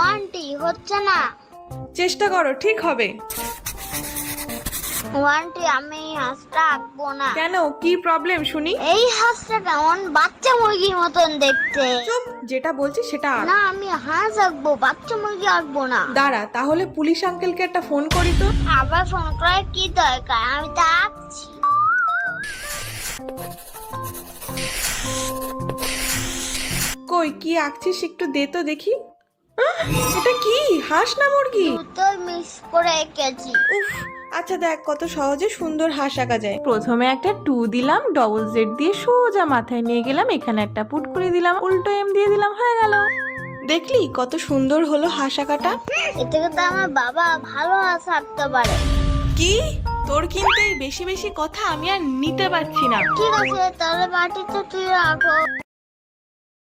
Aunty হচ্ছে না। চেষ্টা করো, ঠিক হবে। আন্টি আমি এই হাঁসটা আঁকবো না। কেন, কি প্রবলেম শুনি? এই হাঁসটা কেমন বাচ্চা মুরগির মতন দেখতে। চুপ, যেটা বলছি সেটা আঁক। না আমি হাঁস আঁকবো, বাচ্চা মুরগি আঁকবো না। দাঁড়া, তাহলে পুলিশ আঙ্কেলকে একটা ফোন করি তো। আবার ফোন করার কি দরকার, আমি তো আঁকছি। কই, কি আঁকছিস একটু দে তো দেখি। এটা কি, হাঁস না মুরগি? দুটো মিক্স করে এঁকেছি। উফ, আচ্ছা দেখ কত সহজে সুন্দর হাঁস আঁকা যায়। প্রথমে একটা 2 দিলাম, ডবল জেড দিয়ে সোজা মাথায় নিয়ে গেলাম, এখানে একটা পুট করে দিলাম, উল্টো এম দিয়ে দিলাম, হয়ে গেল। দেখলি কত সুন্দর হলো হাঁস আঁকাটা? এতে তো আমার বাবা ভালো হাঁস আঁকতে পারে। কি, তোর কিন্তু এই বেশি বেশি কথা আমি আর নিতে পারছি না। ঠিক আছে তাহলে মাটিতে তুই রাখো।